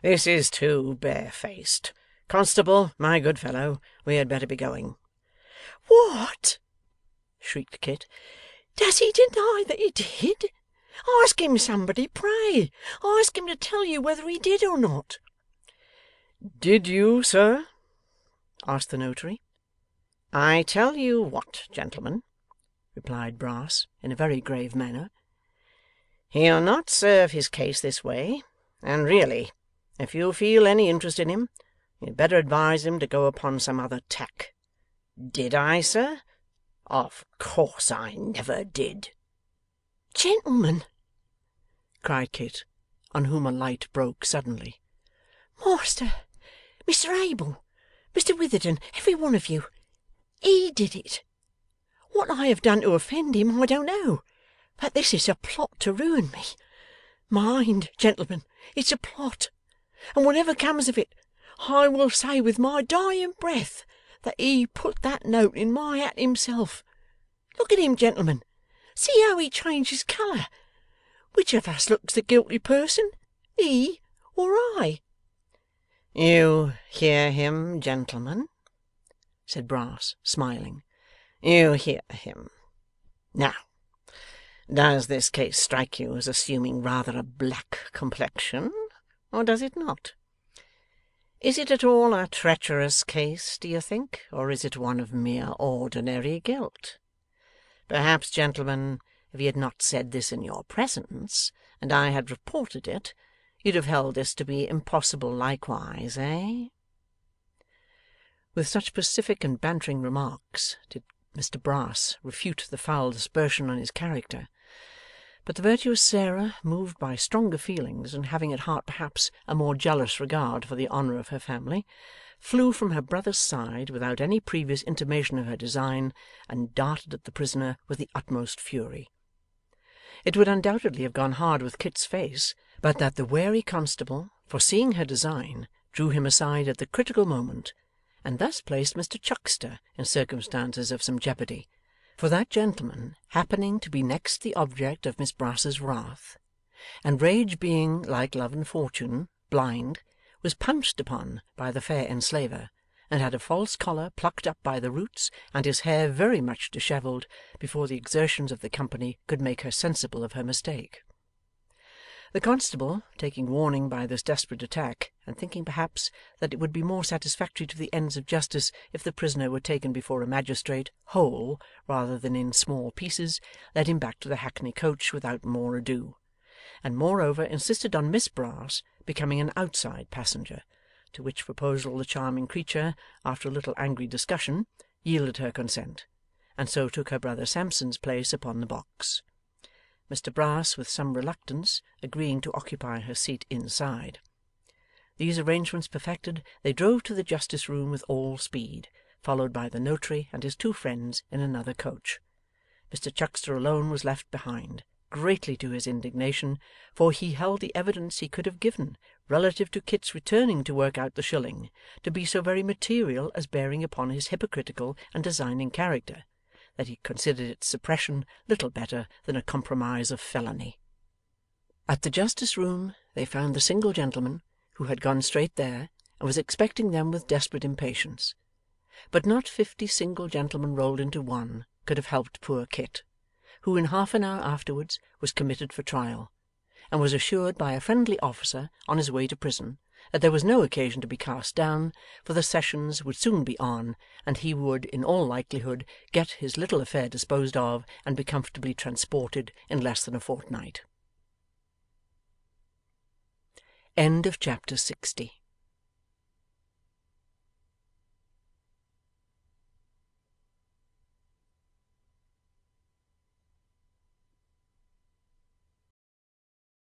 This is too barefaced. Constable, my good fellow, we had better be going.' 'What!' shrieked Kit. 'Does he deny that he did? Ask him, somebody, pray. Ask him to tell you whether he did or not.' 'Did you, sir?' asked the notary. 'I tell you what, gentlemen,' replied Brass, in a very grave manner, 'he'll not serve his case this way, and really, if you feel any interest in him, you'd better advise him to go upon some other tack. Did I, sir? Of course I never did.' 'Gentlemen!' cried Kit, on whom a light broke suddenly. 'Master, Mr Abel, Mr Witherden, every one of you, he did it. What I have done to offend him, I don't know, but this is a plot to ruin me. Mind, gentlemen, it's a plot, and whatever comes of it, I will say with my dying breath that he put that note in my hat himself. Look at him, gentlemen. See how he changes colour. Which of us looks the guilty person, he or I?' 'You hear him, gentlemen?' said Brass, smiling. 'You hear him. Now, does this case strike you as assuming rather a black complexion, or does it not? Is it at all a treacherous case, do you think, or is it one of mere ordinary guilt? Perhaps, gentlemen, if he had not said this in your presence, and I had reported it, you'd have held this to be impossible likewise, eh?' With such pacific and bantering remarks did Mr Brass refute the foul aspersion on his character. But the virtuous Sarah, moved by stronger feelings, and having at heart perhaps a more jealous regard for the honour of her family, flew from her brother's side without any previous intimation of her design, and darted at the prisoner with the utmost fury. It would undoubtedly have gone hard with Kit's face, but that the wary constable, foreseeing her design, drew him aside at the critical moment, and thus placed Mr Chuckster in circumstances of some jeopardy. For that gentleman happening to be next the object of Miss Brass's wrath, and rage being, like love and fortune, blind, was pounced upon by the fair enslaver, and had a false collar plucked up by the roots, and his hair very much dishevelled, before the exertions of the company could make her sensible of her mistake. The constable, taking warning by this desperate attack, and thinking perhaps that it would be more satisfactory to the ends of justice if the prisoner were taken before a magistrate, whole, rather than in small pieces, led him back to the hackney coach without more ado, and moreover insisted on Miss Brass becoming an outside passenger, to which proposal the charming creature, after a little angry discussion, yielded her consent, and so took her brother Sampson's place upon the box. Mr Brass, with some reluctance, agreeing to occupy her seat inside. These arrangements perfected, they drove to the justice room with all speed, followed by the notary and his two friends in another coach. Mr Chuckster alone was left behind, greatly to his indignation, for he held the evidence he could have given, relative to Kit's returning to work out the shilling, to be so very material as bearing upon his hypocritical and designing character, that he considered its suppression little better than a compromise of felony. At the justice room they found the single gentleman, who had gone straight there, and was expecting them with desperate impatience. But not 50 single gentlemen rolled into one could have helped poor Kit, who in half an hour afterwards was committed for trial, and was assured by a friendly officer on his way to prison that there was no occasion to be cast down, for the sessions would soon be on, and he would in all likelihood get his little affair disposed of and be comfortably transported in less than a fortnight. End of chapter 60.